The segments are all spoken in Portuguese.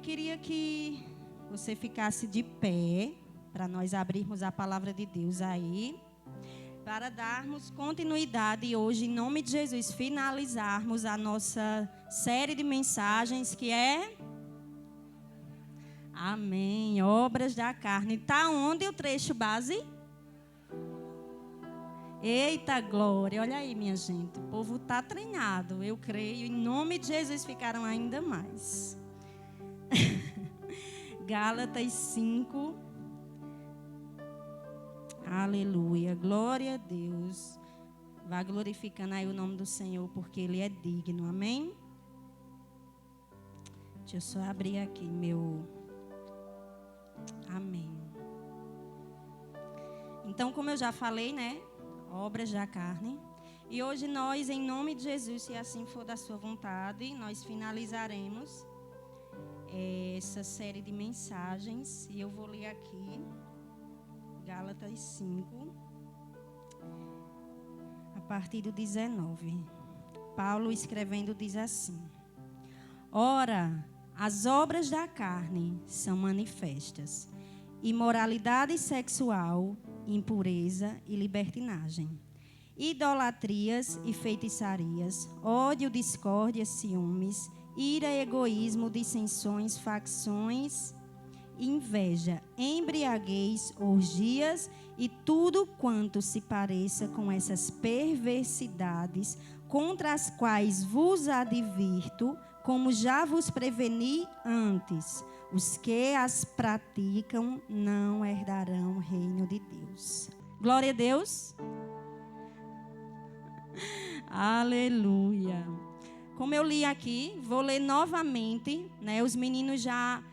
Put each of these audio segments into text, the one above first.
queria que você ficasse de pé, para nós abrirmos a palavra de Deus aí, para darmos continuidade hoje, em nome de Jesus, finalizarmos a nossa série de mensagens que é... Amém, obras da carne. Está onde o trecho base? Eita glória, olha aí minha gente, o povo está treinado, eu creio, em nome de Jesus ficaram ainda mais. Gálatas 5, aleluia, glória a Deus, vá glorificando aí o nome do Senhor, porque Ele é digno, amém? Deixa eu só abrir aqui amém. Então, como eu já falei, né? Obras da carne. E hoje nós, em nome de Jesus, se assim for da sua vontade, nós finalizaremos essa série de mensagens. E eu vou ler aqui, Gálatas 5, a partir do 19. Paulo escrevendo diz assim: Ora, as obras da carne são manifestas: imoralidade sexual, impureza e libertinagem, idolatrias e feitiçarias, ódio, discórdia, ciúmes, ira, egoísmo, dissensões, facções, inveja, embriaguez, orgias e tudo quanto se pareça com essas perversidades, contra as quais vos advirto, como já vos preveni antes. Os que as praticam não herdarão o reino de Deus. Glória a Deus. Aleluia. Como eu li aqui, vou ler novamente, né? Os meninos já,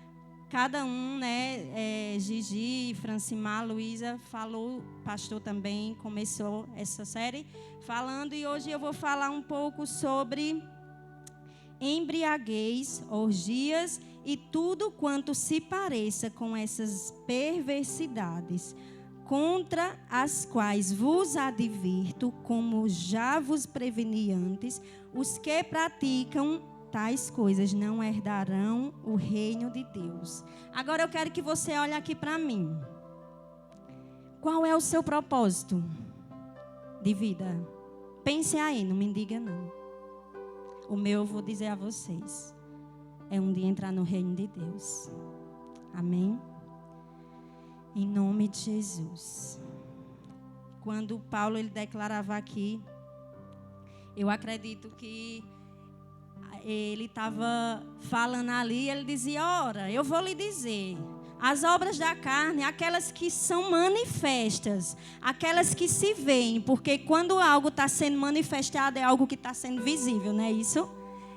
cada um, né? Gigi, Francimar, Luísa falou, pastor também começou essa série falando, e hoje eu vou falar um pouco sobre embriaguez, orgias e tudo quanto se pareça com essas perversidades, contra as quais vos advirto, como já vos preveni antes, os que praticam tais coisas não herdarão o reino de Deus. Agora eu quero que você olhe aqui para mim. Qual é o seu propósito de vida? Pense aí, não me diga não. O meu eu vou dizer a vocês. É um dia entrar no reino de Deus. Amém? Em nome de Jesus. Quando Paulo ele declarava aqui, eu acredito que ele estava falando ali, ele dizia, ora, eu vou lhe dizer, as obras da carne, aquelas que são manifestas, aquelas que se veem, porque quando algo está sendo manifestado é algo que está sendo visível, não é isso?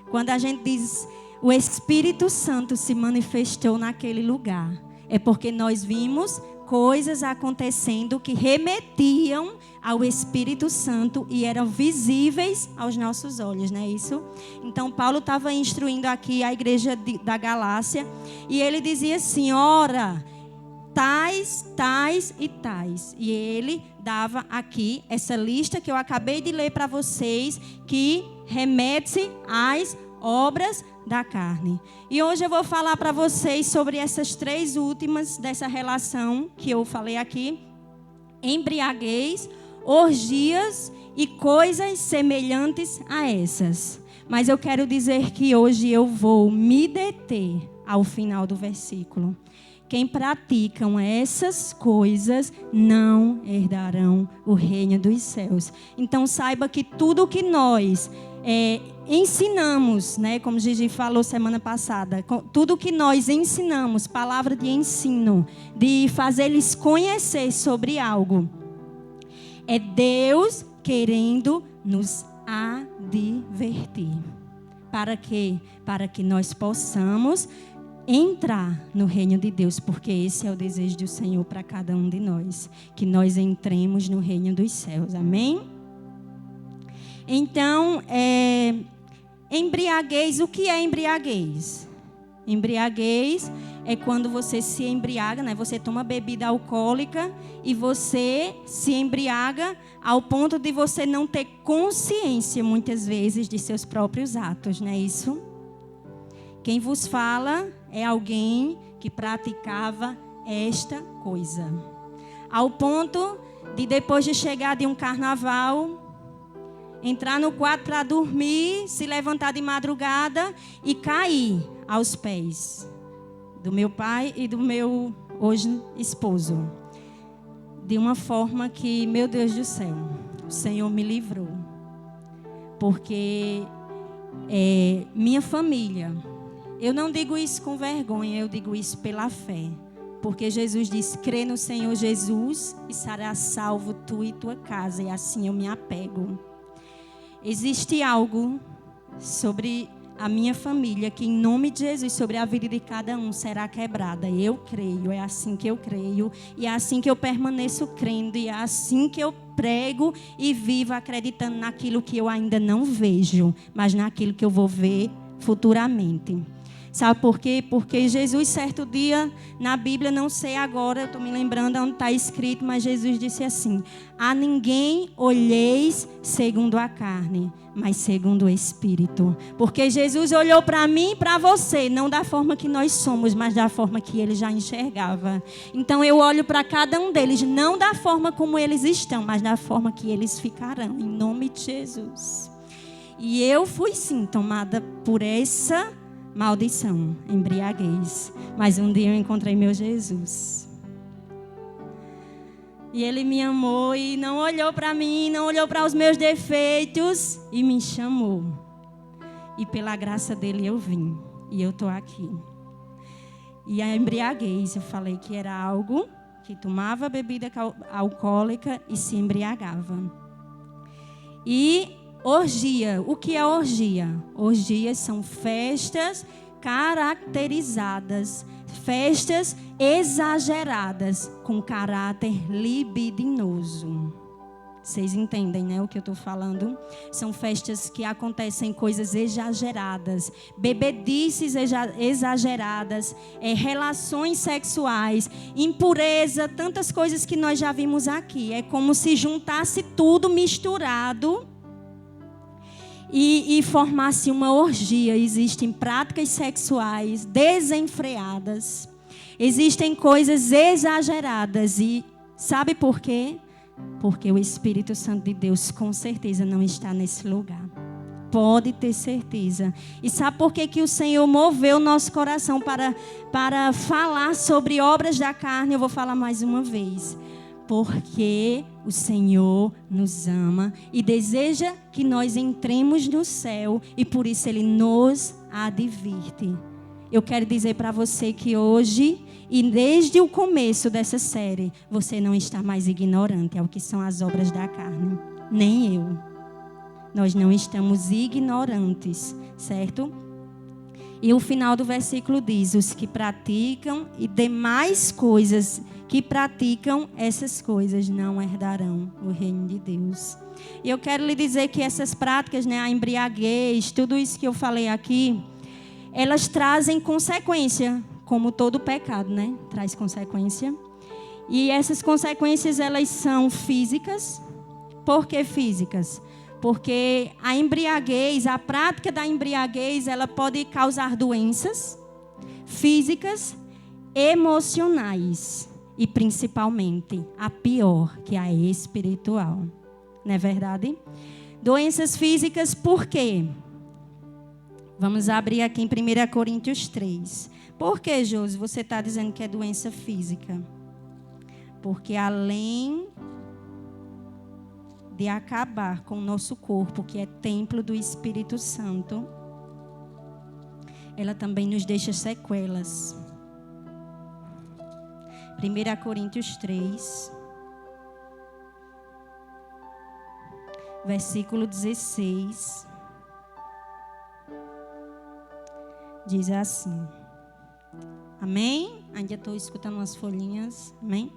Quando a gente diz, o Espírito Santo se manifestou naquele lugar, é porque nós vimos coisas acontecendo que remetiam ao Espírito Santo e eram visíveis aos nossos olhos, não é isso? Então, Paulo estava instruindo aqui a igreja da Galácia e ele dizia assim, ora, tais, tais e tais. E ele dava aqui essa lista que eu acabei de ler para vocês, que remete às obras da carne. E hoje eu vou falar para vocês sobre essas três últimas dessa relação que eu falei aqui: embriaguez, orgias e coisas semelhantes a essas. Mas eu quero dizer que hoje eu vou me deter ao final do versículo. Quem praticam essas coisas não herdarão o reino dos céus. Então saiba que tudo que nós ensinamos, né, como Gigi falou semana passada, tudo que nós ensinamos, palavra de ensino, de fazer eles conhecer sobre algo, é Deus querendo nos advertir. Para quê? Para que nós possamos entrar no reino de Deus, porque esse é o desejo do Senhor para cada um de nós, que nós entremos no reino dos céus, amém? Então, embriaguez, o que é embriaguez? Embriaguez é quando você se embriaga, né? Você toma bebida alcoólica e você se embriaga ao ponto de você não ter consciência, muitas vezes, de seus próprios atos, não é isso? Quem vos fala é alguém que praticava esta coisa. Ao ponto de, depois de chegar de um carnaval, entrar no quarto para dormir, se levantar de madrugada e cair aos pés do meu pai e do meu hoje esposo. De uma forma que, meu Deus do céu, o Senhor me livrou. Porque minha família, eu não digo isso com vergonha, eu digo isso pela fé. Porque Jesus disse, crê no Senhor Jesus e serás salvo tu e tua casa. E assim eu me apego. Existe algo sobre a minha família que, em nome de Jesus, sobre a vida de cada um, será quebrada. Eu creio, é assim que eu creio. E é assim que eu permaneço crendo. E é assim que eu prego e vivo acreditando naquilo que eu ainda não vejo, mas naquilo que eu vou ver futuramente. Sabe por quê? Porque Jesus, certo dia, na Bíblia, não sei agora, eu estou me lembrando onde está escrito, mas Jesus disse assim: a ninguém olheis segundo a carne, mas segundo o Espírito. Porque Jesus olhou para mim e para você, não da forma que nós somos, mas da forma que ele já enxergava. Então eu olho para cada um deles, não da forma como eles estão, mas da forma que eles ficarão, em nome de Jesus. E eu fui sim tomada por essa maldição, embriaguez. Mas um dia eu encontrei meu Jesus. E ele me amou e não olhou para mim, não olhou para os meus defeitos e me chamou. E pela graça dele eu vim. E eu estou aqui. E a embriaguez, eu falei que era algo que tomava bebida alcoólica e se embriagava. E orgia. O que é orgia? Orgias são festas caracterizadas, festas exageradas com caráter libidinoso. Vocês entendem, né, o que eu estou falando? São festas que acontecem coisas exageradas, bebedices exageradas, relações sexuais, impureza, tantas coisas que nós já vimos aqui. É como se juntasse tudo misturado e formasse uma orgia. Existem práticas sexuais desenfreadas, existem coisas exageradas. E sabe por quê? Porque o Espírito Santo de Deus com certeza não está nesse lugar. Pode ter certeza. E sabe por que que o Senhor moveu o nosso coração para falar sobre obras da carne? Eu vou falar mais uma vez. Porque o Senhor nos ama e deseja que nós entremos no céu, e por isso Ele nos advirte. Eu quero dizer para você que hoje, e desde o começo dessa série, você não está mais ignorante ao que são as obras da carne. Nem eu. Nós não estamos ignorantes, certo? E o final do versículo diz: os que praticam e demais coisas que praticam essas coisas não herdarão o reino de Deus. E eu quero lhe dizer que essas práticas, né, a embriaguez, tudo isso que eu falei aqui, elas trazem consequência, como todo pecado, né? Traz consequência. E essas consequências, elas são físicas. Por que físicas? Porque a embriaguez, a prática da embriaguez, ela pode causar doenças físicas, emocionais e principalmente a pior, que é a espiritual. Não é verdade? Doenças físicas, por quê? Vamos abrir aqui em 1 Coríntios 3. Por que, Josi, você está dizendo que é doença física? Porque além de acabar com o nosso corpo, que é templo do Espírito Santo, ela também nos deixa sequelas. 1 Coríntios 3, versículo 16, diz assim. Amém? Ainda estou escutando umas folhinhas. Amém?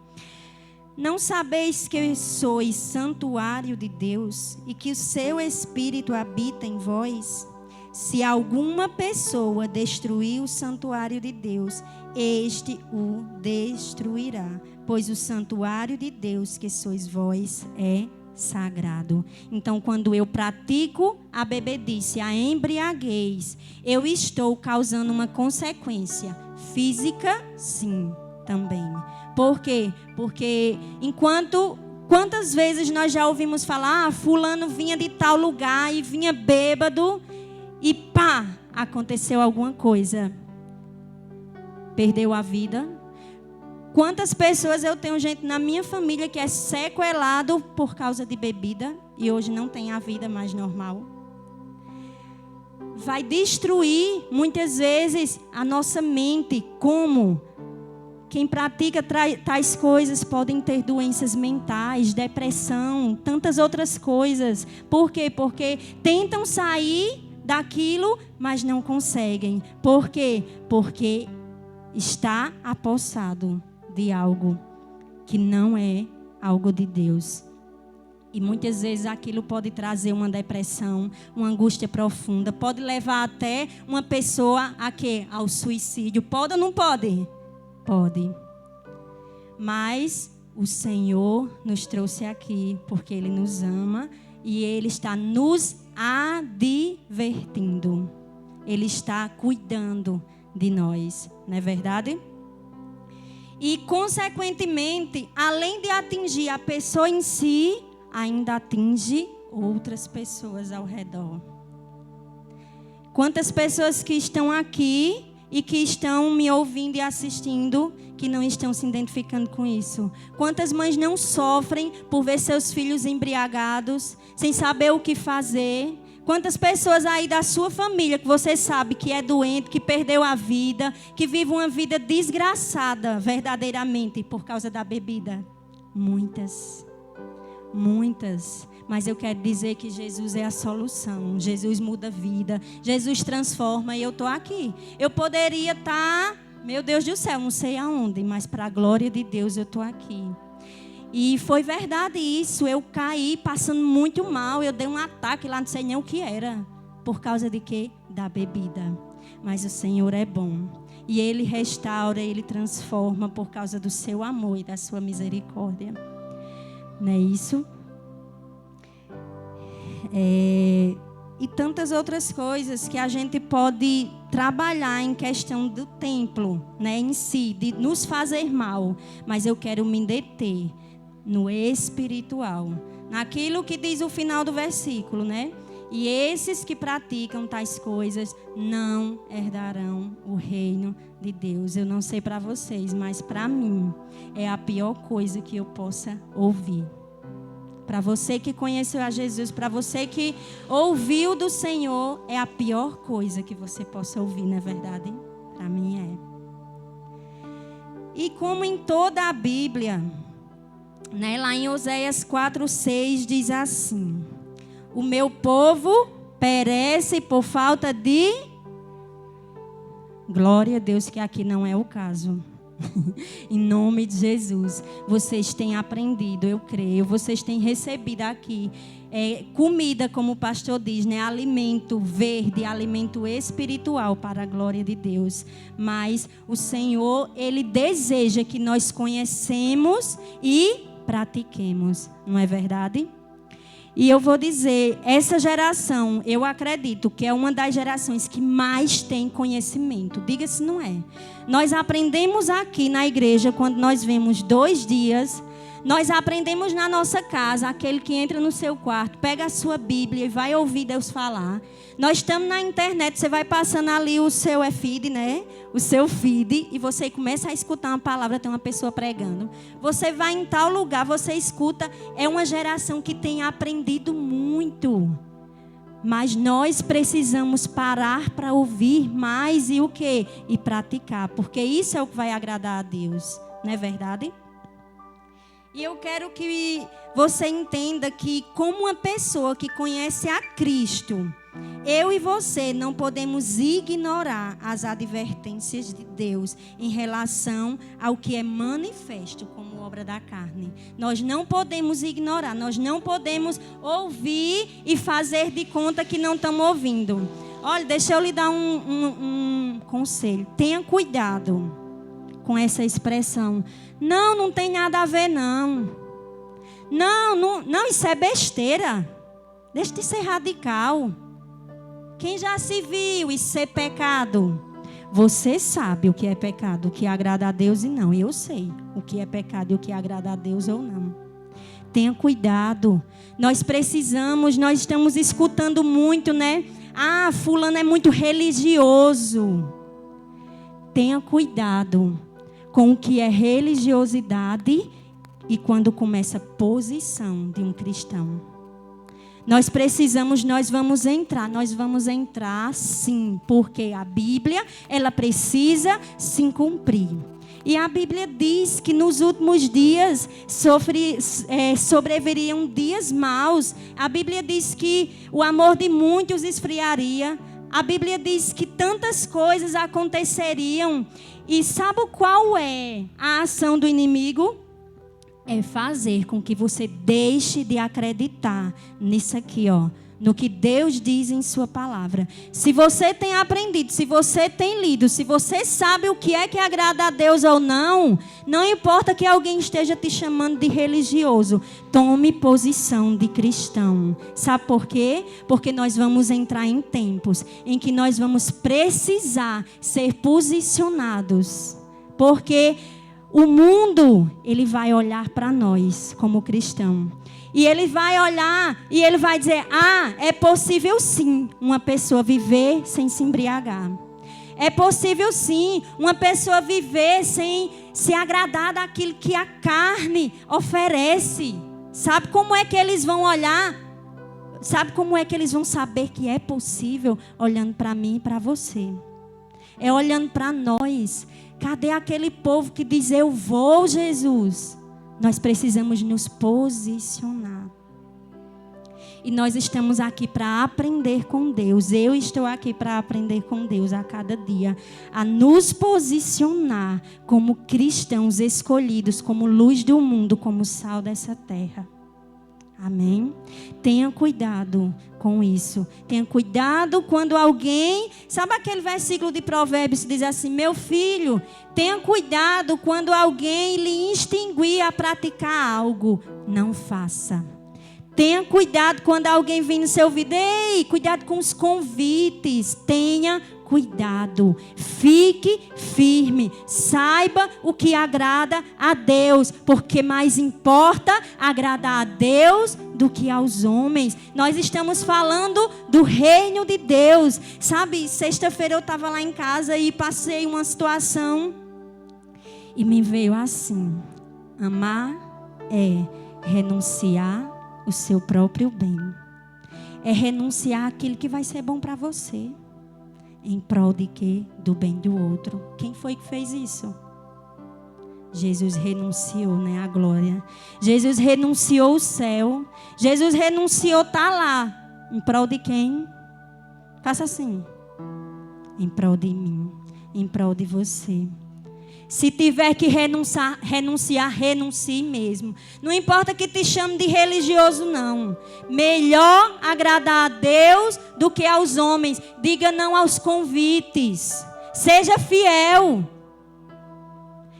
Não sabeis que sois santuário de Deus e que o seu Espírito habita em vós? Se alguma pessoa destruir o santuário de Deus, este o destruirá. Pois o santuário de Deus, que sois vós, é sagrado. Então, quando eu pratico a bebedice, a embriaguez, eu estou causando uma consequência física, sim, também. Por quê? Porque quantas vezes nós já ouvimos falar, fulano vinha de tal lugar e vinha bêbado e pá, aconteceu alguma coisa. Perdeu a vida. Quantas pessoas eu tenho gente na minha família que é sequelado por causa de bebida e hoje não tem a vida mais normal. Vai destruir muitas vezes a nossa mente. Como? Quem pratica tais coisas podem ter doenças mentais, depressão, tantas outras coisas. Por quê? Porque tentam sair daquilo, mas não conseguem. Por quê? Porque está apossado de algo que não é algo de Deus. E muitas vezes aquilo pode trazer uma depressão, uma angústia profunda. Pode levar até uma pessoa a quê? Ao suicídio. Pode ou não pode? Pode. Mas o Senhor nos trouxe aqui porque Ele nos ama e Ele está nos advertindo. Ele está cuidando de nós, não é verdade? E, consequentemente, além de atingir a pessoa em si, ainda atinge outras pessoas ao redor. Quantas pessoas que estão aqui e que estão me ouvindo e assistindo, que não estão se identificando com isso? Quantas mães não sofrem por ver seus filhos embriagados, sem saber o que fazer? Quantas pessoas aí da sua família que você sabe que é doente, que perdeu a vida, que vive uma vida desgraçada verdadeiramente por causa da bebida? Muitas. Muitas. Mas eu quero dizer que Jesus é a solução. Jesus muda a vida. Jesus transforma e eu estou aqui. Eu poderia estar, meu Deus do céu, não sei aonde, mas para a glória de Deus eu estou aqui. E foi verdade isso. Eu caí passando muito mal. Eu dei um ataque lá, não sei nem o que era. Por causa de quê? Da bebida. Mas o Senhor é bom. E Ele restaura, Ele transforma por causa do seu amor e da sua misericórdia. Não é isso? E tantas outras coisas que a gente pode trabalhar em questão do templo, né, em si, de nos fazer mal. Mas eu quero me deter no espiritual, naquilo que diz o final do versículo, né? E esses que praticam tais coisas não herdarão o reino de Deus. Eu não sei para vocês, mas para mim é a pior coisa que eu possa ouvir. Para você que conheceu a Jesus, para você que ouviu do Senhor, é a pior coisa que você possa ouvir, não é verdade? Para mim é. E como em toda a Bíblia, né, lá em Oséias 4:6 diz assim: o meu povo perece por falta de... Glória a Deus que aqui não é o caso. Em nome de Jesus, vocês têm aprendido, eu creio, vocês têm recebido aqui comida, como o pastor diz, né? Alimento verde, alimento espiritual para a glória de Deus. Mas o Senhor, Ele deseja que nós conhecemos e pratiquemos, não é verdade? E eu vou dizer, essa geração, eu acredito que é uma das gerações que mais tem conhecimento. Diga se não é. Nós aprendemos aqui na igreja, quando nós vemos 2 dias, nós aprendemos na nossa casa, aquele que entra no seu quarto, pega a sua Bíblia e vai ouvir Deus falar. Nós estamos na internet, você vai passando ali o seu feed, né? O seu feed, e você começa a escutar uma palavra, tem uma pessoa pregando. Você vai em tal lugar, você escuta. É uma geração que tem aprendido muito. Mas nós precisamos parar para ouvir mais e o quê? E praticar, porque isso é o que vai agradar a Deus, não é verdade? E eu quero que você entenda que, como uma pessoa que conhece a Cristo, eu e você não podemos ignorar as advertências de Deus em relação ao que é manifesto como obra da carne. Nós não podemos ignorar, nós não podemos ouvir e fazer de conta que não estamos ouvindo. Olha, deixa eu lhe dar um conselho. Tenha cuidado com essa expressão. Não tem nada a ver, não. Não, isso é besteira. Deixa de ser radical. Quem já se viu isso ser pecado? Você sabe o que é pecado, o que agrada a Deus e não. Eu sei o que é pecado e o que agrada a Deus ou não. Tenha cuidado. Nós estamos escutando muito, né? Fulano é muito religioso. Tenha cuidado com o que é religiosidade e quando começa a posição de um cristão. Nós vamos entrar sim, porque a Bíblia, ela precisa se cumprir. E a Bíblia diz que nos últimos dias sobreviriam dias maus. A Bíblia diz que o amor de muitos esfriaria. A Bíblia diz que tantas coisas aconteceriam. E sabe qual é a ação do inimigo? É fazer com que você deixe de acreditar nisso aqui, no que Deus diz em sua palavra. Se você tem aprendido, se você tem lido, se você sabe o que é que agrada a Deus ou não, não importa que alguém esteja te chamando de religioso, tome posição de cristão. Sabe por quê? Porque nós vamos entrar em tempos em que nós vamos precisar ser posicionados. Porque o mundo, ele vai olhar para nós como cristão. E ele vai olhar e ele vai dizer: é possível sim uma pessoa viver sem se embriagar. É possível sim uma pessoa viver sem se agradar daquilo que a carne oferece. Sabe como é que eles vão olhar? Sabe como é que eles vão saber que é possível? Olhando para mim e para você. É olhando para nós. Cadê aquele povo que diz: eu vou, Jesus? Nós precisamos nos posicionar. E nós estamos aqui para aprender com Deus. Eu estou aqui para aprender com Deus a cada dia. A nos posicionar como cristãos escolhidos, como luz do mundo, como sal dessa terra. Amém? Tenha cuidado com isso. Tenha cuidado quando alguém... Sabe aquele versículo de Provérbios que diz assim: meu filho, tenha cuidado quando alguém lhe instigar a praticar algo. Não faça. Tenha cuidado quando alguém vem no seu ouvido. Ei, cuidado com os convites. Tenha cuidado. Fique firme. Saiba o que agrada a Deus. Porque mais importa agradar a Deus do que aos homens. Nós estamos falando do reino de Deus. Sabe, sexta-feira eu estava lá em casa e passei uma situação. E me veio assim: amar é renunciar o seu próprio bem. É renunciar aquilo que vai ser bom para você. Em prol de quê? Do bem do outro. Quem foi que fez isso? Jesus renunciou, né? A glória. Jesus renunciou o céu. Jesus renunciou estar lá. Em prol de quem? Faça assim. Em prol de mim. Em prol de você. Se tiver que renunciar, renuncie mesmo. Não importa que te chame de religioso, não. Melhor agradar a Deus do que aos homens. Diga não aos convites. Seja fiel.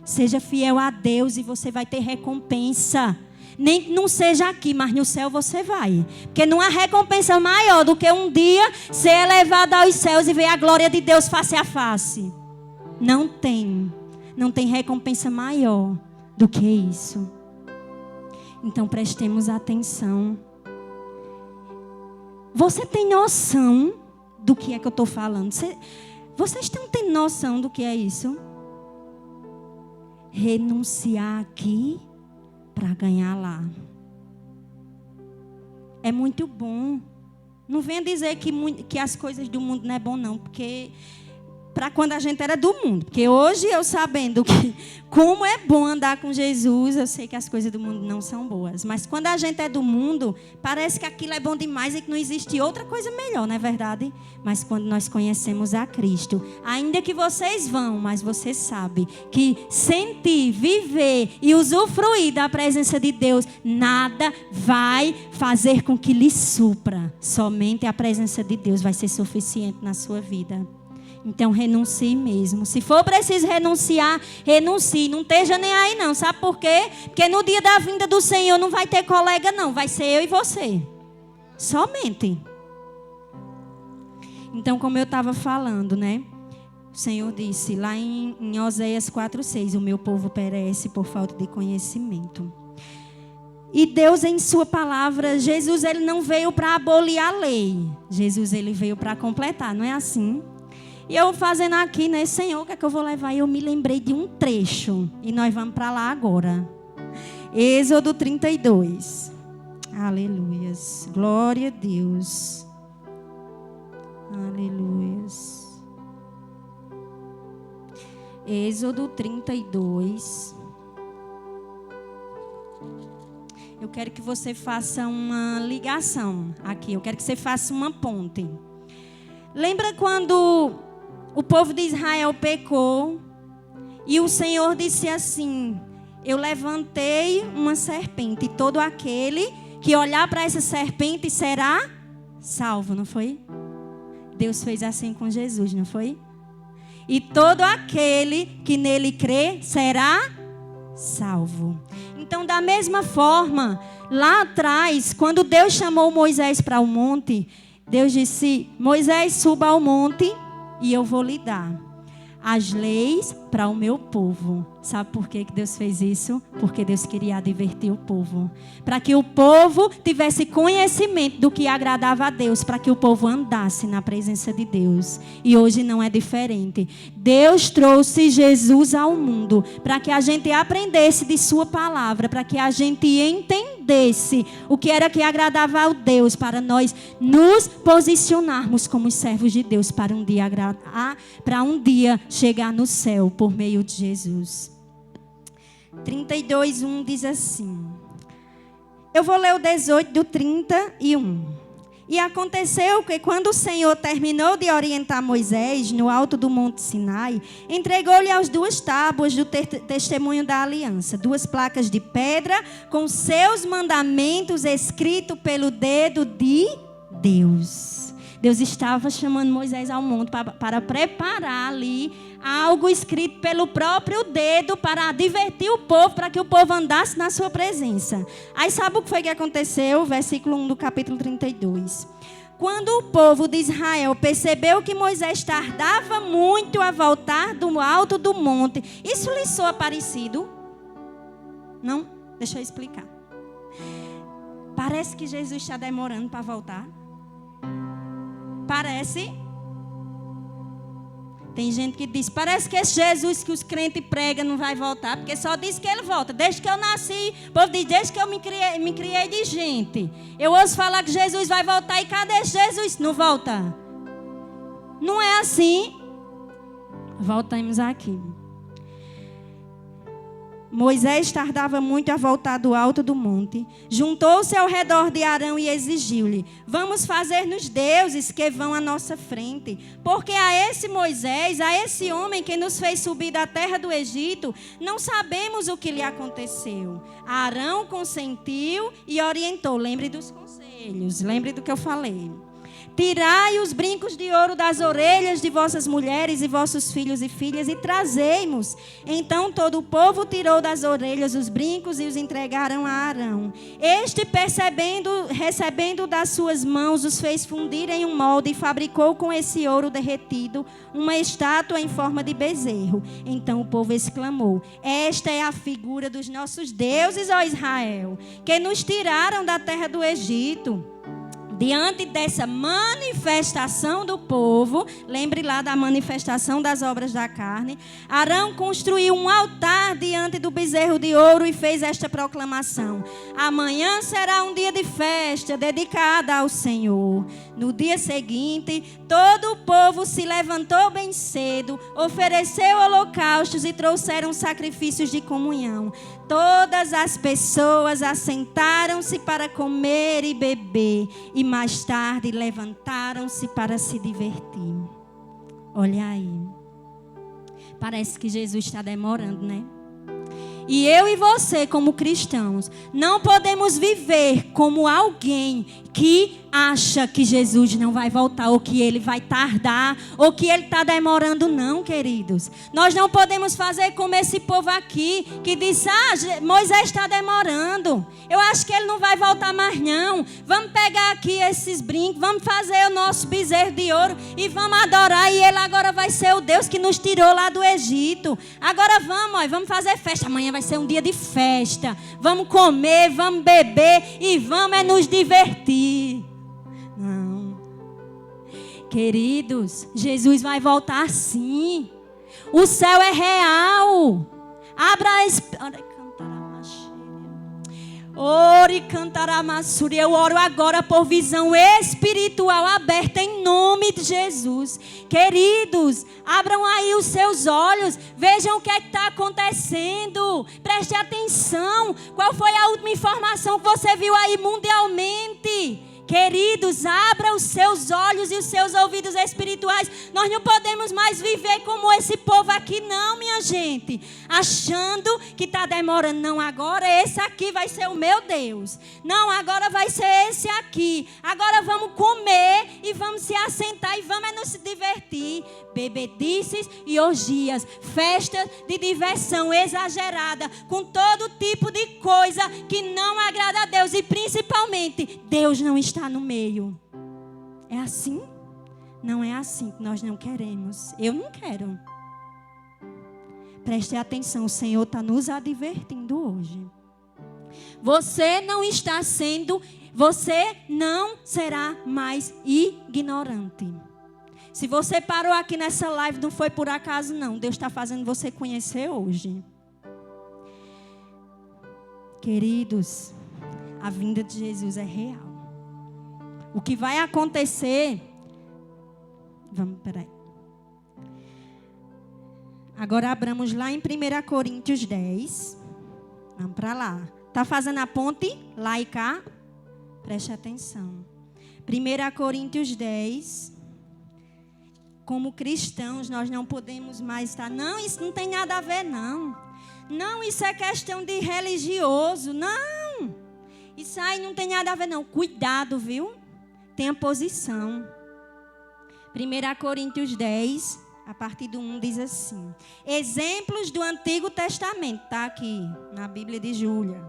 Seja fiel a Deus e você vai ter recompensa. Nem que não seja aqui, mas no céu você vai. Porque não há recompensa maior do que um dia ser elevado aos céus e ver a glória de Deus face a face. Não tem. Não tem recompensa maior do que isso. Então prestemos atenção. Você tem noção do que é que eu estou falando? Vocês estão tendo noção do que é isso? Renunciar aqui para ganhar lá. É muito bom. Não venha dizer que as coisas do mundo não é bom, não. Porque... para quando a gente era do mundo. Porque hoje eu sabendo como é bom andar com Jesus, eu sei que as coisas do mundo não são boas. Mas quando a gente é do mundo, parece que aquilo é bom demais e que não existe outra coisa melhor, não é verdade? Mas quando nós conhecemos a Cristo, ainda que vocês vão, mas você sabe que sentir, viver e usufruir da presença de Deus, nada vai fazer com que lhe supra. Somente a presença de Deus vai ser suficiente na sua vida. Então renuncie mesmo. Se for preciso renunciar, renuncie. Não esteja nem aí não. Sabe por quê? Porque no dia da vinda do Senhor não vai ter colega não. Vai ser eu e você. Somente. Então, como eu estava falando, né? O Senhor disse lá em Oséias 4:6, o meu povo perece por falta de conhecimento. E Deus, em sua palavra, Jesus, ele não veio para abolir a lei. Jesus, ele veio para completar, não é assim? E eu fazendo aqui, né, Senhor, o que é que eu vou levar? E eu me lembrei de um trecho. E nós vamos para lá agora. Êxodo 32. Aleluias. Glória a Deus. Aleluias. Êxodo 32. Eu quero que você faça uma ligação aqui. Eu quero que você faça uma ponte. Lembra quando o povo de Israel pecou e o Senhor disse assim: eu levantei uma serpente e todo aquele que olhar para essa serpente será salvo, não foi? Deus fez assim com Jesus, não foi? E todo aquele que nele crê será salvo. Então, da mesma forma, lá atrás, quando Deus chamou Moisés para o monte, Deus disse: Moisés, suba ao monte e eu vou lhe dar as leis para o meu povo. Sabe por que Deus fez isso? Porque Deus queria advertir o povo. Para que o povo tivesse conhecimento do que agradava a Deus. Para que o povo andasse na presença de Deus. E hoje não é diferente. Deus trouxe Jesus ao mundo. Para que a gente aprendesse de sua palavra. Para que a gente entendesse o que era que agradava a Deus. Para nós nos posicionarmos como servos de Deus. Para um dia chegar no céu por meio de Jesus. 32:1 diz assim. Eu vou ler o 18 do 31. E aconteceu que quando o Senhor terminou de orientar Moisés no alto do monte Sinai, entregou-lhe as 2 tábuas do testemunho da aliança, 2 placas de pedra com seus mandamentos escritos pelo dedo de Deus. Deus estava chamando Moisés ao monte para preparar ali algo escrito pelo próprio dedo para advertir o povo, para que o povo andasse na sua presença. Aí sabe o que foi que aconteceu? Versículo 1 do capítulo 32. Quando o povo de Israel percebeu que Moisés tardava muito a voltar do alto do monte, isso lhe soa parecido? Não? Deixa eu explicar. Parece que Jesus está demorando para voltar. Parece. Tem gente que diz, parece que esse Jesus que os crentes pregam não vai voltar, porque só diz que ele volta. Desde que eu nasci, o povo diz, desde que eu me criei de gente. Eu ouço falar que Jesus vai voltar e cadê Jesus? Não volta. Não é assim. Voltamos aqui. Moisés tardava muito a voltar do alto do monte. Juntou-se ao redor de Arão e exigiu-lhe: vamos fazer-nos deuses que vão à nossa frente. Porque a esse Moisés, a esse homem que nos fez subir da terra do Egito, não sabemos o que lhe aconteceu. Arão consentiu e orientou. Lembre dos conselhos, lembre do que eu falei. Tirai os brincos de ouro das orelhas de vossas mulheres e vossos filhos e filhas e trazei-mos. Então todo o povo tirou das orelhas os brincos e os entregaram a Arão. Este, recebendo das suas mãos, os fez fundir em um molde e fabricou com esse ouro derretido uma estátua em forma de bezerro. Então o povo exclamou: esta é a figura dos nossos deuses, ó Israel, que nos tiraram da terra do Egito. Diante dessa manifestação do povo, lembre lá da manifestação das obras da carne, Arão construiu um altar diante do bezerro de ouro e fez esta proclamação: amanhã será um dia de festa dedicada ao Senhor. No dia seguinte, todo o povo se levantou bem cedo, ofereceu holocaustos e trouxeram sacrifícios de comunhão. Todas as pessoas assentaram-se para comer e beber, e mais tarde levantaram-se para se divertir. Olha aí. Parece que Jesus está demorando, né? E eu e você, como cristãos, não podemos viver como alguém que acha que Jesus não vai voltar, ou que ele vai tardar, ou que ele está demorando, não, queridos. Nós não podemos fazer como esse povo aqui, que diz, Moisés está demorando, eu acho que ele não vai voltar mais não. Vamos pegar aqui esses brincos, vamos fazer o nosso bezerro de ouro e vamos adorar, e ele agora vai ser o Deus que nos tirou lá do Egito. Agora vamos fazer festa, amanhã vai ser um dia de festa, vamos comer, vamos beber e vamos nos divertir. Não, queridos, Jesus vai voltar sim. O céu é real. Abra a eu oro agora por visão espiritual aberta em nome de Jesus. Queridos, abram aí os seus olhos, vejam o que está acontecendo, preste atenção. Qual foi a última informação que você viu aí mundialmente? Queridos, abra os seus olhos e os seus ouvidos espirituais. Nós não podemos mais viver como esse povo aqui não, minha gente. Achando que está demorando. Não, agora esse aqui vai ser o meu Deus. Não, agora vai ser esse aqui. Agora vamos comer e vamos se assentar e vamos nos divertir. Bebedices e orgias. Festas de diversão exagerada. Com todo tipo de coisa que não agrada a Deus. E principalmente, Deus não está no meio. É assim? Não é assim que nós não queremos. Eu não quero. Preste atenção, o Senhor está nos advertindo hoje. Você não será mais ignorante. Se você parou aqui nessa live, não foi por acaso não. Deus está fazendo você conhecer hoje. Queridos, a vinda de Jesus é real. O que vai acontecer... Peraí. Agora abramos lá em 1 Coríntios 10. Vamos para lá. Está fazendo a ponte lá e cá? Preste atenção. 1 Coríntios 10. Como cristãos, nós não podemos mais estar... Não, isso não tem nada a ver, não. Não, isso é questão de religioso. Não. Isso aí não tem nada a ver, não. Cuidado, viu? Tenha posição. 1 Coríntios 10, a partir do 1, diz assim. Exemplos do Antigo Testamento. Está aqui, na Bíblia de Júlia.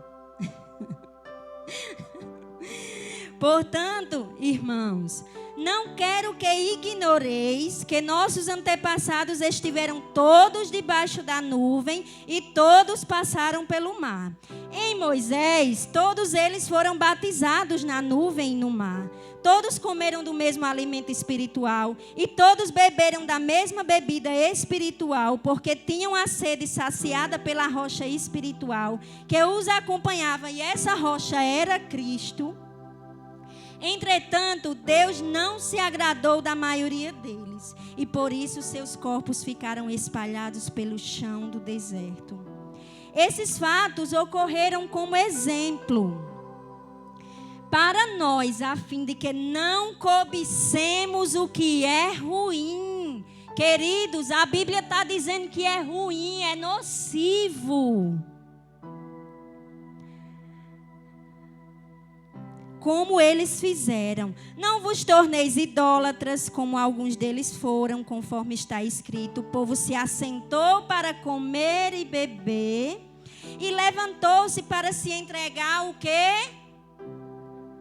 Portanto, irmãos, não quero que ignoreis que nossos antepassados estiveram todos debaixo da nuvem e todos passaram pelo mar. Em Moisés, todos eles foram batizados na nuvem e no mar. Todos comeram do mesmo alimento espiritual e todos beberam da mesma bebida espiritual, porque tinham a sede saciada pela rocha espiritual que os acompanhava, e essa rocha era Cristo. Entretanto, Deus não se agradou da maioria deles, e por isso seus corpos ficaram espalhados pelo chão do deserto. Esses fatos ocorreram como exemplo para nós, a fim de que não cobicemos o que é ruim. Queridos, a Bíblia está dizendo que é ruim, é nocivo. Como eles fizeram. Não vos torneis idólatras, como alguns deles foram, conforme está escrito. O povo se assentou para comer e beber, e levantou-se para se entregar o quê?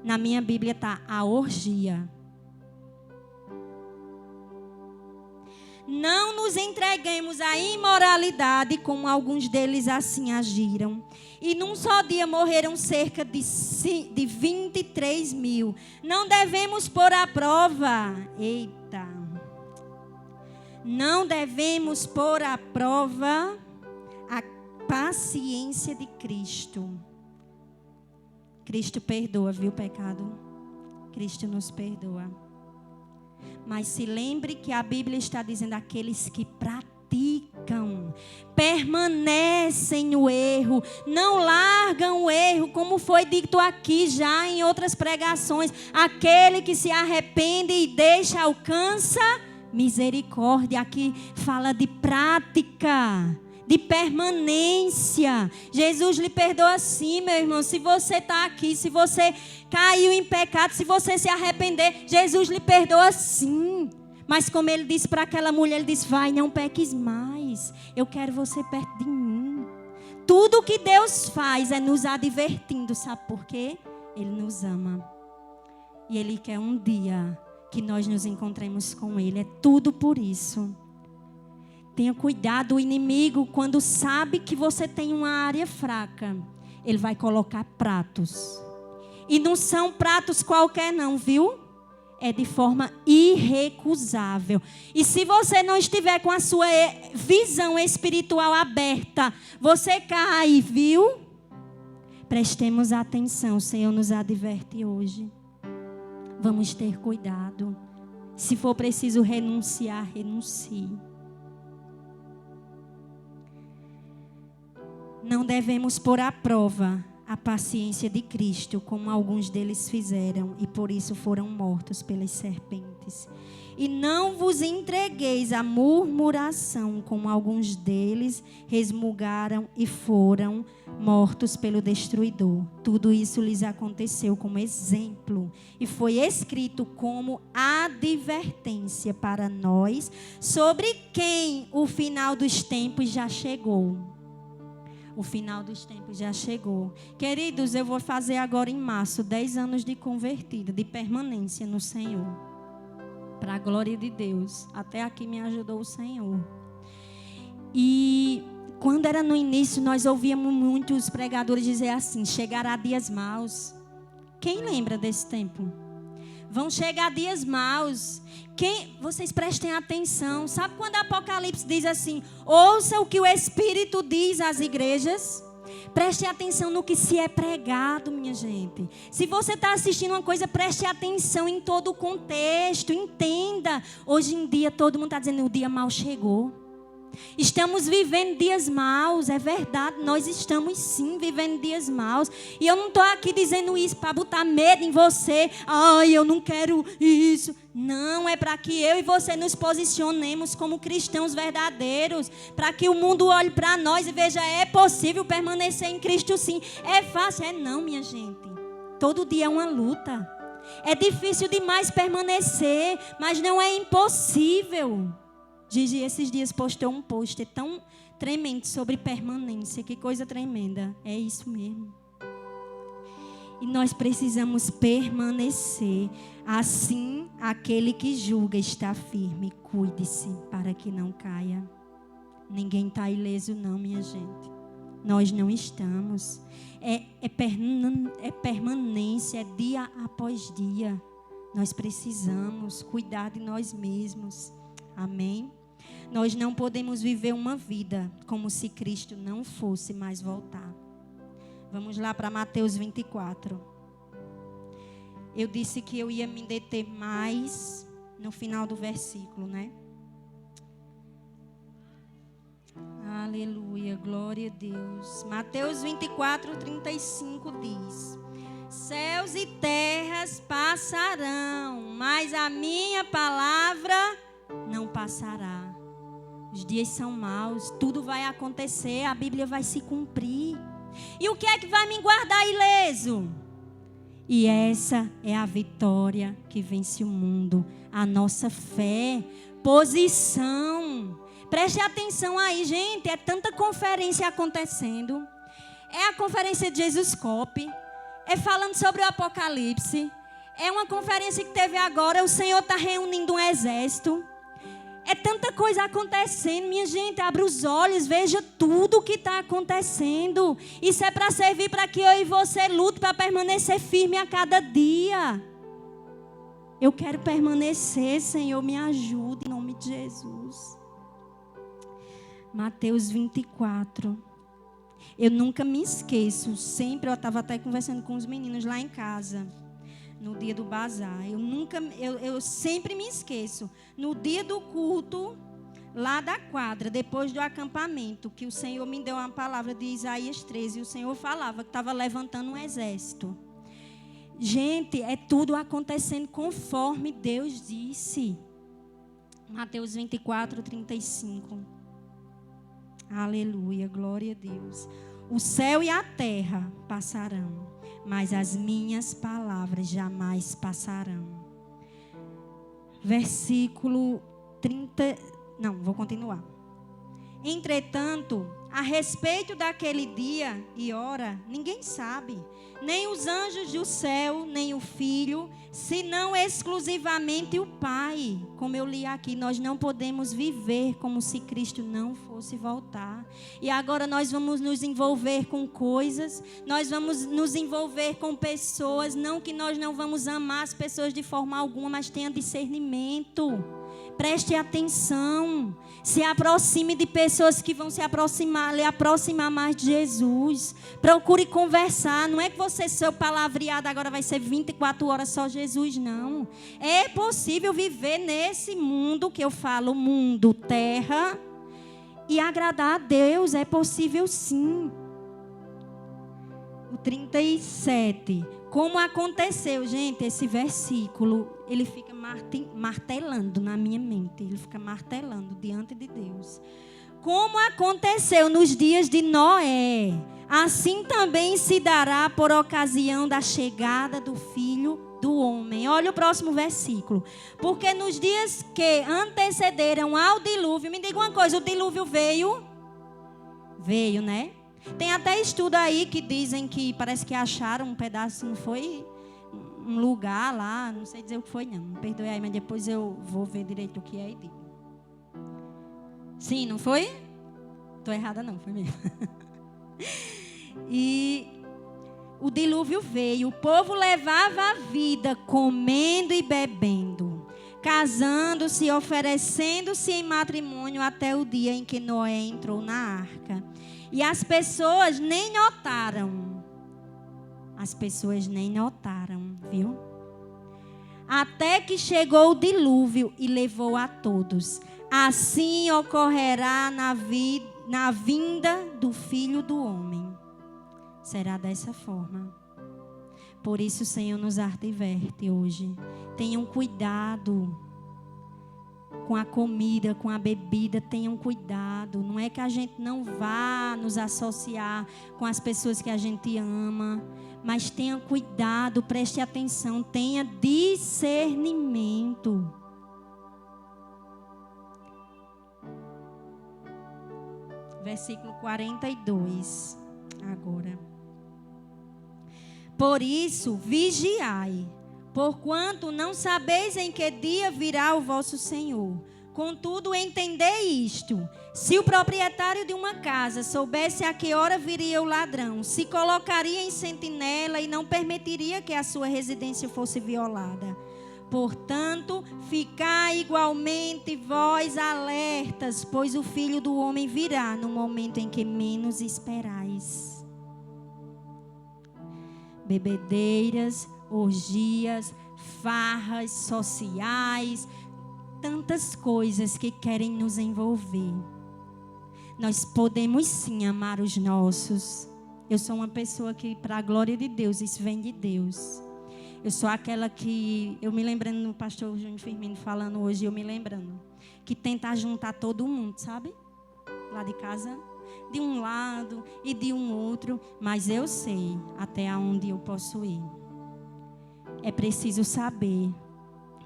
Na minha Bíblia está a orgia. Não nos entreguemos à imoralidade, como alguns deles assim agiram. E num só dia morreram cerca de 23 mil. Não devemos pôr à prova. Eita. Não devemos pôr à prova a paciência de Cristo. Cristo perdoa, viu, pecado? Cristo nos perdoa. Mas se lembre que a Bíblia está dizendo aqueles que praticam, permanecem no erro, não largam o erro, como foi dito aqui já em outras pregações. Aquele que se arrepende e deixa, alcança misericórdia. Aqui fala de prática, de permanência. Jesus lhe perdoa sim, meu irmão. Se você está aqui, se você caiu em pecado, se você se arrepender, Jesus lhe perdoa sim. Mas como ele disse para aquela mulher, ele disse, vai, não peques mais. Eu quero você perto de mim. Tudo que Deus faz é nos advertindo, sabe por quê? Ele nos ama. E Ele quer um dia que nós nos encontremos com Ele. É tudo por isso. Tenha cuidado, o inimigo, quando sabe que você tem uma área fraca, ele vai colocar pratos. E não são pratos qualquer não, viu? É de forma irrecusável. E se você não estiver com a sua visão espiritual aberta, você cai, viu? Prestemos atenção, o Senhor nos adverte hoje. Vamos ter cuidado. Se for preciso renunciar, renuncie. Não devemos pôr à prova a paciência de Cristo, como alguns deles fizeram, e por isso foram mortos pelas serpentes. E não vos entregueis à murmuração, como alguns deles resmungaram e foram mortos pelo destruidor. Tudo isso lhes aconteceu como exemplo, e foi escrito como advertência para nós, sobre quem o final dos tempos já chegou. O final dos tempos já chegou. Queridos, eu vou fazer agora em março 10 anos de convertida, de permanência no Senhor. Para a glória de Deus. Até aqui me ajudou o Senhor. E quando era no início, nós ouvíamos muitos pregadores dizer assim, chegará dias maus. Quem lembra desse tempo? Vão chegar dias maus. Vocês prestem atenção. Sabe quando Apocalipse diz assim, ouça o que o Espírito diz às igrejas? Preste atenção no que se é pregado, minha gente. Se você está assistindo uma coisa, preste atenção em todo o contexto. Entenda. Hoje em dia todo mundo está dizendo o dia mau chegou. Estamos vivendo dias maus, é verdade, nós estamos sim vivendo dias maus. E eu não estou aqui dizendo isso para botar medo em você. Ai, eu não quero isso. Não, é para que eu e você nos posicionemos como cristãos verdadeiros. Para que o mundo olhe para nós e veja, é possível permanecer em Cristo sim. É fácil? É não, minha gente. Todo dia é uma luta. É difícil demais permanecer, mas não é impossível. Gigi, esses dias postou um post tão tremendo sobre permanência. Que coisa tremenda. É isso mesmo. E nós precisamos permanecer. Assim, aquele que julga está firme. Cuide-se para que não caia. Ninguém está ileso não, minha gente. Nós não estamos. É permanência, é dia após dia. Nós precisamos cuidar de nós mesmos. Amém? Nós não podemos viver uma vida como se Cristo não fosse mais voltar. Vamos lá para Mateus 24. Eu disse que eu ia me deter mais no final do versículo, né? Aleluia, glória a Deus. Mateus 24, 35 diz: céus e terras passarão, mas a minha palavra não passará. Os dias são maus, tudo vai acontecer, a Bíblia vai se cumprir. E o que é que vai me guardar ileso? E essa é a vitória que vence o mundo, a nossa fé, posição. Preste atenção aí, gente, é tanta conferência acontecendo. É a conferência de Jesus Cop, é falando sobre o Apocalipse. É uma conferência que teve agora, o Senhor está reunindo um exército. É tanta coisa acontecendo, minha gente, abra os olhos, veja tudo o que está acontecendo. Isso é para servir para que eu e você lute para permanecer firme a cada dia. Eu quero permanecer, Senhor, me ajude em nome de Jesus. Mateus 24. Eu nunca me esqueço, sempre eu estava até conversando com os meninos lá em casa. No dia do bazar, eu sempre me esqueço. No dia do culto, lá da quadra, depois do acampamento, que o Senhor me deu uma palavra de Isaías 13, e o Senhor falava que estava levantando um exército. Gente, é tudo acontecendo conforme Deus disse. Mateus 24, 35. Aleluia, glória a Deus. o céu e a terra passarão, mas as minhas palavras jamais passarão. Versículo 30. Não, vou continuar. Entretanto, a respeito daquele dia e hora, ninguém sabe, nem os anjos do céu, nem o Filho, senão exclusivamente o Pai. Como eu li aqui, nós não podemos viver como se Cristo não fosse voltar. E agora nós vamos nos envolver com coisas, nós vamos nos envolver com pessoas, não que nós não vamos amar as pessoas de forma alguma, mas tenha discernimento. Preste atenção, se aproxime de pessoas que vão lhe aproximar mais de Jesus. Procure conversar, não é que seu palavreado agora vai ser 24 horas só Jesus, não. É possível viver nesse mundo que eu falo, mundo, terra, e agradar a Deus, é possível sim. O 37, como aconteceu, gente, esse versículo, ele fica martelando na minha mente, ele fica martelando diante de Deus. Como aconteceu nos dias de Noé, assim também se dará por ocasião da chegada do Filho do Homem. Olha o próximo versículo. Porque nos dias que antecederam ao dilúvio, me diga uma coisa, o dilúvio veio, né? Tem até estudo aí que dizem que parece que acharam um pedaço, não foi um lugar lá, não sei dizer o que foi não, me perdoe aí, mas depois eu vou ver direito o que é e digo. Sim, não foi? Estou errada não, foi mesmo. E o dilúvio veio, o povo levava a vida comendo e bebendo, casando-se, oferecendo-se em matrimônio até o dia em que Noé entrou na arca. E as pessoas nem notaram. Viu? Até que chegou o dilúvio e levou a todos. Assim ocorrerá na vinda do Filho do Homem. Será dessa forma. Por isso o Senhor nos adverte hoje. Tenham cuidado com a comida, com a bebida, tenham cuidado. Não é que a gente não vá nos associar com as pessoas que a gente ama, mas tenha cuidado, preste atenção, tenha discernimento. Versículo 42, agora. Por isso, vigiai, porquanto não sabeis em que dia virá o vosso Senhor. Contudo, entendei isto: se o proprietário de uma casa soubesse a que hora viria o ladrão, se colocaria em sentinela e não permitiria que a sua residência fosse violada. Portanto, ficai igualmente vós alertas, pois o Filho do Homem virá no momento em que menos esperais. Bebedeiras, orgias, farras sociais, tantas coisas que querem nos envolver. Nós podemos sim amar os nossos. Eu sou uma pessoa que, para a glória de Deus, isso vem de Deus. Eu sou aquela que, eu me lembrando do pastor Júnior Firmino falando hoje, eu me lembrando, que tenta juntar todo mundo, sabe? Lá de casa, de um lado e de um outro, mas eu sei até onde eu posso ir. É preciso saber,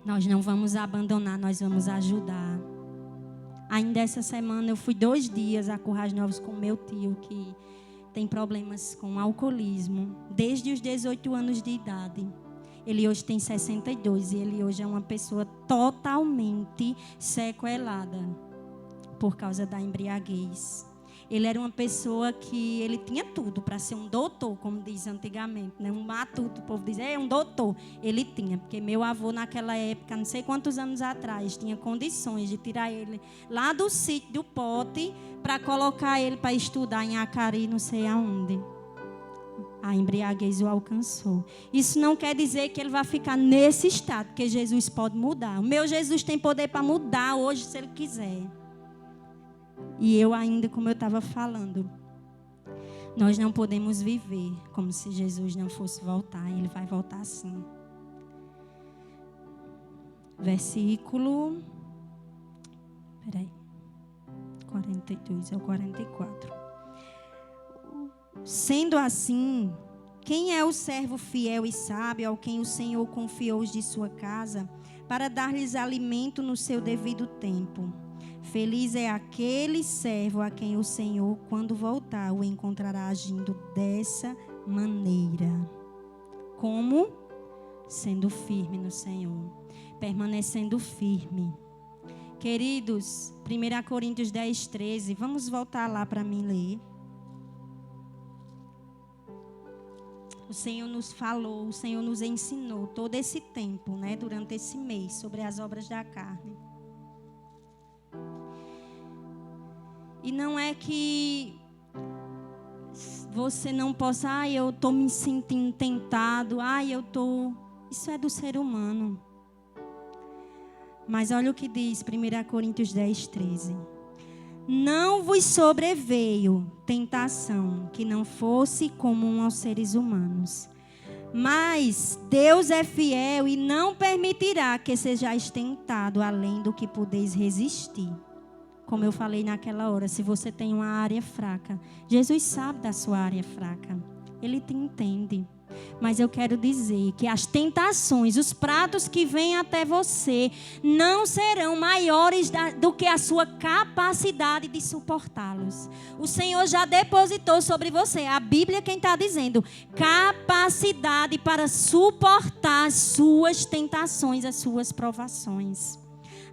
nós não vamos abandonar, nós vamos ajudar. Ainda essa semana eu fui 2 dias a Currais Novos com meu tio, que tem problemas com alcoolismo, desde os 18 anos de idade. Ele hoje tem 62 e ele hoje é uma pessoa totalmente sequelada por causa da embriaguez. Ele era uma pessoa que ele tinha tudo para ser um doutor, como diz antigamente, né? Um matuto, o povo diz, é um doutor. Ele tinha, porque meu avô naquela época, não sei quantos anos atrás, tinha condições de tirar ele lá do sítio do Pote para colocar ele para estudar em Acari, não sei aonde. A embriaguez o alcançou. Isso não quer dizer que ele vai ficar nesse estado, porque Jesus pode mudar. O meu Jesus tem poder para mudar hoje, se ele quiser. E eu ainda, como eu estava falando, nós não podemos viver como se Jesus não fosse voltar. Ele vai voltar sim. Versículo 42 ao 44. Sendo assim, quem é o servo fiel e sábio ao quem o Senhor confiou os de sua casa para dar-lhes alimento no seu devido tempo? Feliz é aquele servo a quem o Senhor, quando voltar, o encontrará agindo dessa maneira. Como? Sendo firme no Senhor, permanecendo firme. Queridos, 1 Coríntios 10, 13, vamos voltar lá para mim ler. O Senhor nos falou, o Senhor nos ensinou todo esse tempo, né, durante esse mês, sobre as obras da carne. E não é que você não possa, eu estou me sentindo tentado, isso é do ser humano. Mas olha o que diz 1 Coríntios 10, 13. Não vos sobreveio tentação que não fosse comum aos seres humanos. Mas Deus é fiel e não permitirá que sejais tentado além do que podeis resistir. Como eu falei naquela hora, se você tem uma área fraca, Jesus sabe da sua área fraca. Ele te entende. Mas eu quero dizer que as tentações, os pratos que vêm até você, não serão maiores do que a sua capacidade de suportá-los. O Senhor já depositou sobre você, a Bíblia quem está dizendo, capacidade para suportar as suas tentações, as suas provações.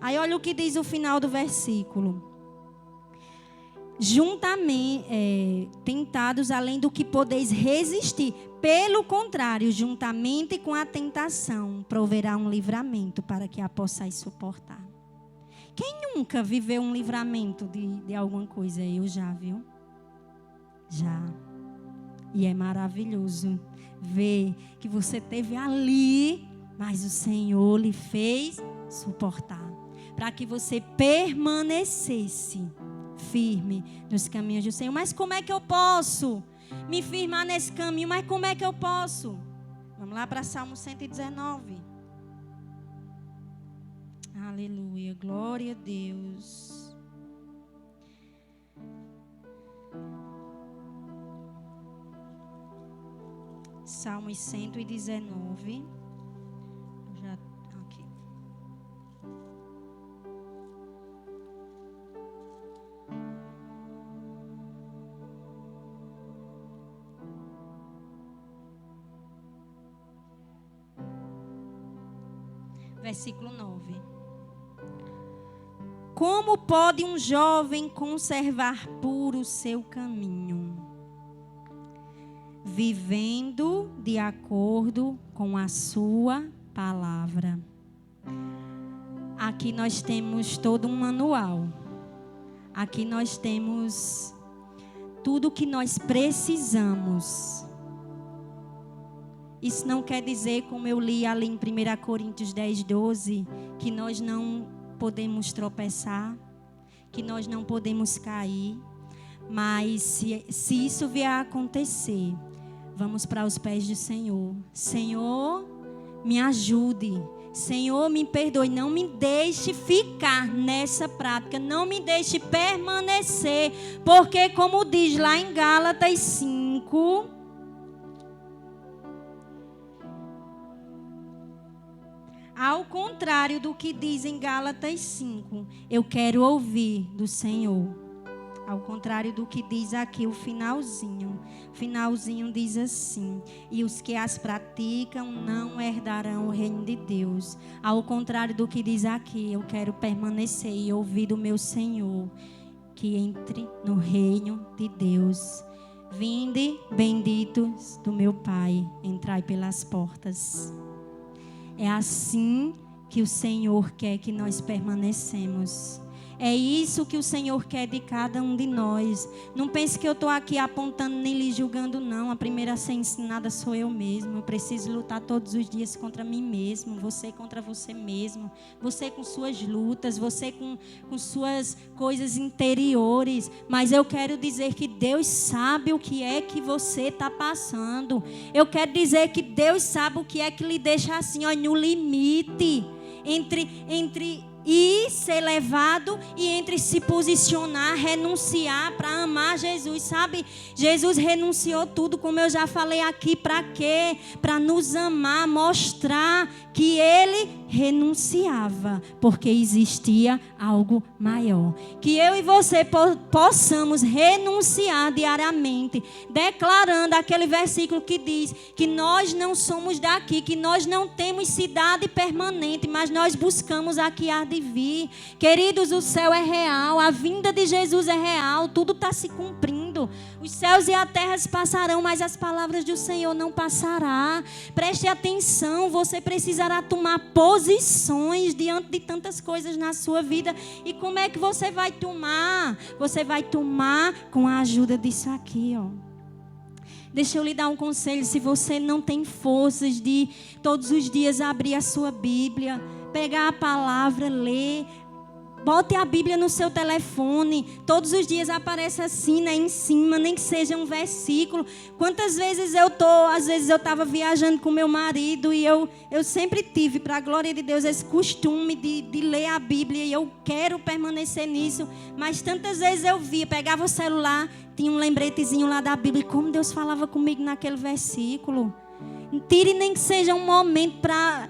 Aí olha o que diz o final do versículo. Juntamente, tentados além do que podeis resistir. Pelo contrário, juntamente com a tentação, proverá um livramento para que a possais suportar. Quem nunca viveu um livramento de alguma coisa? Eu já, viu? Já. E é maravilhoso ver que você teve ali, mas o Senhor lhe fez suportar. Para que você permanecesse firme nos caminhos do Senhor. Mas como é que eu posso me firmar nesse caminho? Mas como é que eu posso? Vamos lá para Salmo 119. Aleluia, glória a Deus. Salmo 119. Versículo 9. Como pode um jovem conservar puro o seu caminho? Vivendo de acordo com a sua palavra. Aqui nós temos todo um manual. Aqui nós temos tudo o que nós precisamos. Isso não quer dizer, como eu li ali em 1 Coríntios 10, 12, que nós não podemos tropeçar, que nós não podemos cair. Mas se isso vier a acontecer, vamos para os pés do Senhor. Senhor, me ajude. Senhor, me perdoe. Não me deixe ficar nessa prática. Não me deixe permanecer. Porque, como diz lá em Gálatas 5... Ao contrário do que diz em Gálatas 5, eu quero ouvir do Senhor. Ao contrário do que diz aqui o finalzinho. O finalzinho diz assim: e os que as praticam não herdarão o reino de Deus. Ao contrário do que diz aqui, eu quero permanecer e ouvir do meu Senhor, que entre no reino de Deus. Vinde, benditos do meu Pai, entrai pelas portas. É assim que o Senhor quer que nós permanecemos. É isso que o Senhor quer de cada um de nós. Não pense que eu estou aqui apontando nem lhe julgando, não. A primeira a ser ensinada sou eu mesmo. Eu preciso lutar todos os dias contra mim mesmo. Você contra você mesmo. Você com suas lutas. Você com suas coisas interiores. Mas eu quero dizer que Deus sabe o que é que você está passando. Eu quero dizer que Deus sabe o que é que lhe deixa assim, ó, no limite. Entre e ser levado e entre se posicionar, renunciar para amar Jesus, sabe? Jesus renunciou tudo, como eu já falei aqui, para quê? Para nos amar, mostrar que Ele renunciava, porque existia algo maior. Que eu e você possamos renunciar diariamente, declarando aquele versículo que diz que nós não somos daqui, que nós não temos cidade permanente, mas nós buscamos a que há de vir. Queridos, o céu é real, a vinda de Jesus é real, tudo está se cumprindo. Os céus e a terra passarão, mas as palavras do Senhor não passarão. Preste atenção, você precisará tomar posições diante de tantas coisas na sua vida. E como é que você vai tomar? Você vai tomar com a ajuda disso aqui, ó. Deixa eu lhe dar um conselho. Se você não tem forças de todos os dias abrir a sua Bíblia, pegar a palavra, ler, bote a Bíblia no seu telefone. Todos os dias aparece assim, né, em cima, nem que seja um versículo. Quantas vezes às vezes eu estava viajando com meu marido e eu sempre tive, para a glória de Deus, esse costume de ler a Bíblia, e eu quero permanecer nisso. Mas tantas vezes eu pegava o celular, tinha um lembretezinho lá da Bíblia, e como Deus falava comigo naquele versículo. Tire nem que seja um momento para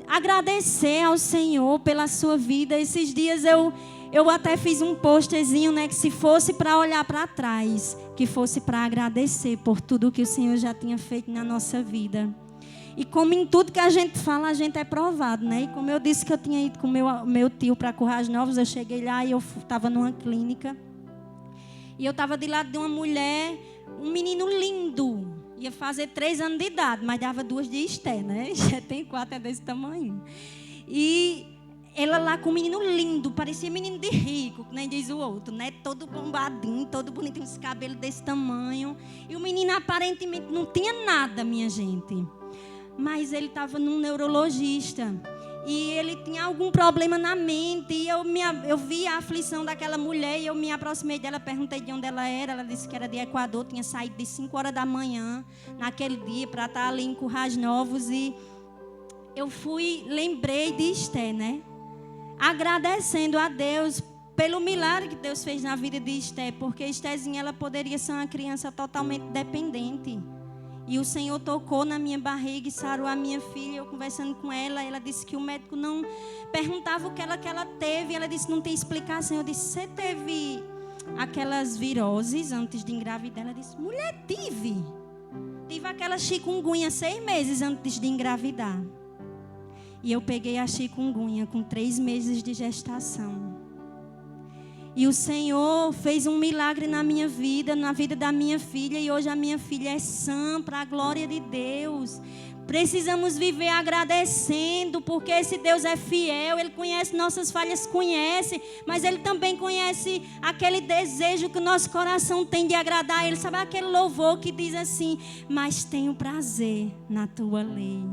agradecer ao Senhor pela sua vida. Esses dias eu até fiz um posterzinho, né, que se fosse para olhar para trás, que fosse para agradecer por tudo que o Senhor já tinha feito na nossa vida. E como em tudo que a gente fala, a gente é provado, né? E como eu disse que eu tinha ido com meu tio para Currais Novos, eu cheguei lá e eu estava numa clínica. E eu estava de lado de uma mulher, um menino lindo. Ia fazer 3 anos de idade, mas dava 2 de Esté, né? Já tem 4, é desse tamanho. E ela lá com um menino lindo, parecia menino de rico, que nem diz o outro, né? Todo bombadinho, todo bonitinho, esse cabelo desse tamanho. E o menino aparentemente não tinha nada, minha gente. Mas ele estava num neurologista. E ele tinha algum problema na mente. E eu vi a aflição daquela mulher. E eu me aproximei dela, perguntei de onde ela era. Ela disse que era de Equador. Tinha saído de 5 horas da manhã naquele dia para estar ali em Currais Novos. E eu lembrei de Esté, né? Agradecendo a Deus pelo milagre que Deus fez na vida de Esté. Porque Estézinha, ela poderia ser uma criança totalmente dependente. E o Senhor tocou na minha barriga e sarou a minha filha. Eu conversando com ela, ela disse que o médico não perguntava o que ela teve. Ela disse, não tem explicação. Eu disse, você teve aquelas viroses antes de engravidar? Ela disse, mulher, tive aquela chikungunya 6 meses antes de engravidar. E eu peguei a chikungunya com 3 meses de gestação. E o Senhor fez um milagre na minha vida, na vida da minha filha. E hoje a minha filha é sã, para a glória de Deus. Precisamos viver agradecendo, porque esse Deus é fiel. Ele conhece nossas falhas, conhece. Mas Ele também conhece aquele desejo que o nosso coração tem de agradar Ele. Sabe aquele louvor que diz assim, mas tenho prazer na tua lei.